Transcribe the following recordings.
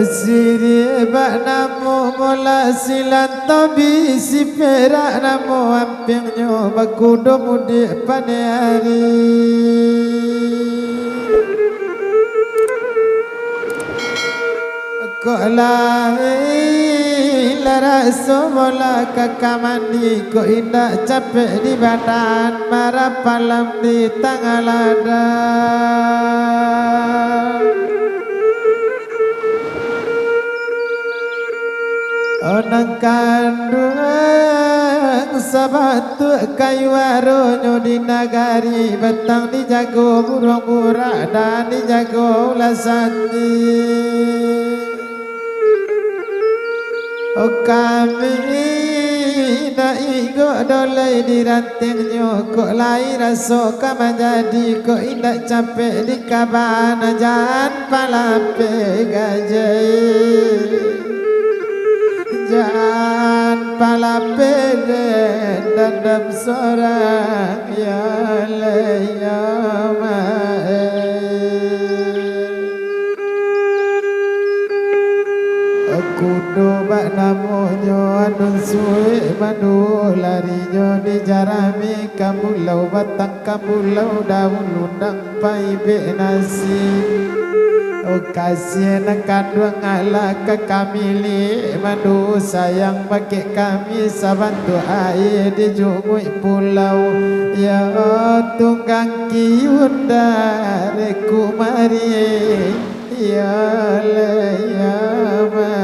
Siri bak namo mola silan tobi si perak namo ampingnya bakudo mudik pane hari kok lahir raso mola kakamandi kok indah capek di badan marah palam di tanggal ada onang kandung sabatu kayu aronyo di nagari betang dijago burung burak dan dijago ulasati oh kami na igo dolai di rantingnya kok lai raso kama jadi kok indah capek di kabana jangan palape gajai jangan palapede dadap sorang ya layama aku dobak namonyo anun suwe madu larinya di jarami kamulau batang kamulau daun undang pai be nasi oh kasih kandung ala kekamili madu sayang pakai kami sabantu air di jumui pulau ya tunggang kiunda reku mari ya layama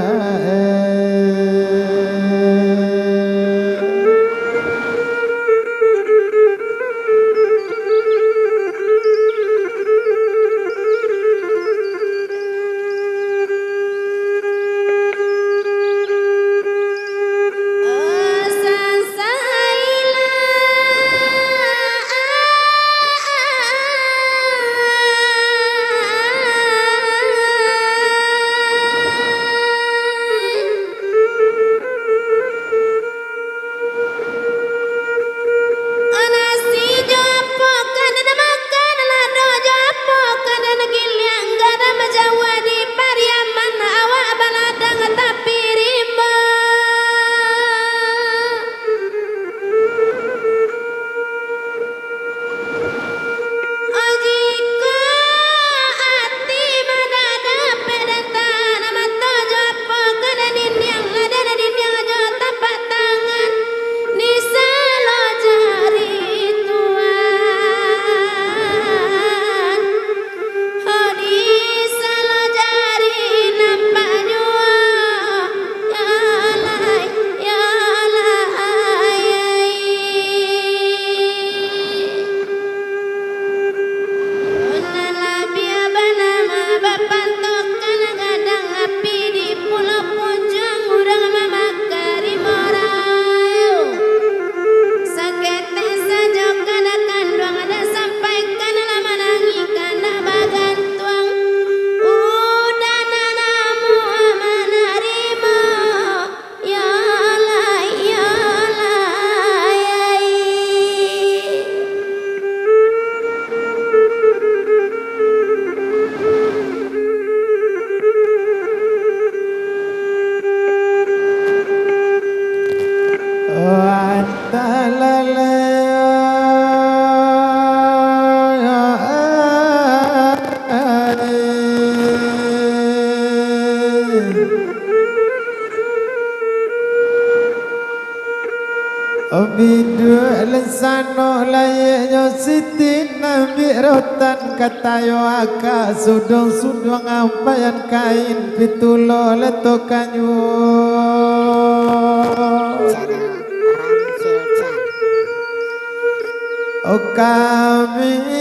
Bidu lesano layaknya siti nabi rotan katayo aka sudong-sudong ampayan kain pitulo letokanyo oh kami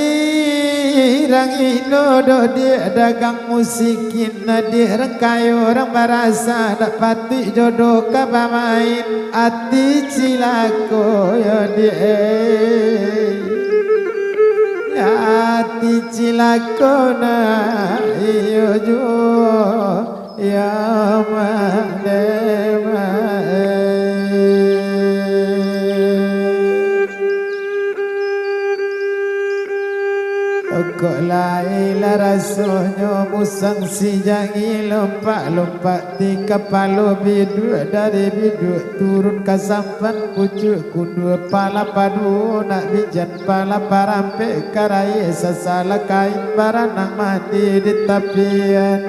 rangino do dia dagang musikin di rengkayo orang barasa dapati jodoh kabamain ati cilako ya dia ya ati cilako na iyo jo ya madema Kok laila rasanya musang si jangi lompat-lompat di kepala biduk dari biduk turun ke sampan pucuk kundur pala padu nak bijan pala parampe karai sasala kain baranang mati di tepian.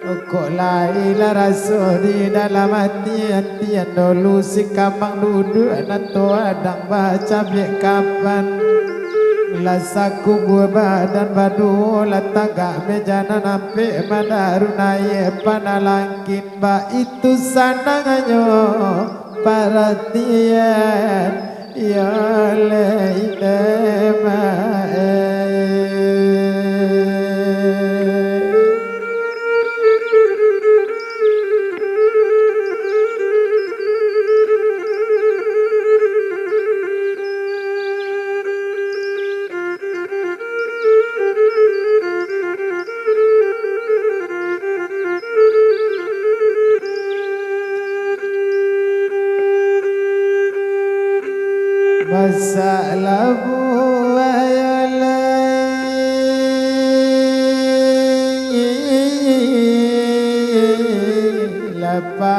Kok laila rasa di dalam hati hatian dulu si kamang duduk nato adang baca biak kapan. Lasaku buah badan badu latagak mejana nampe madarunai panalangkin ba itu sananganyo perhatian ya leilema masalah buayalai lapatoali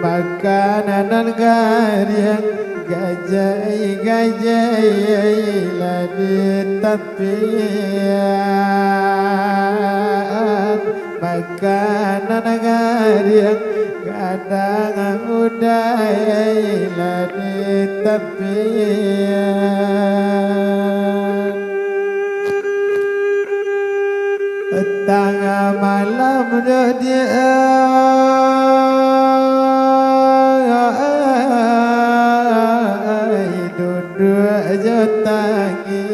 makanan gariang gajai ladi tepian makanan gariang kadang udai ladi tepian tengah malam dia duduk jotangi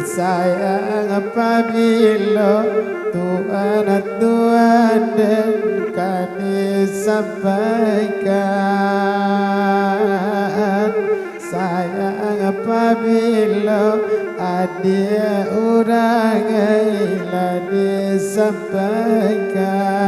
sayang apabila Tuhan dan kami sampaikan sayang apabila ada orang yang disampaikan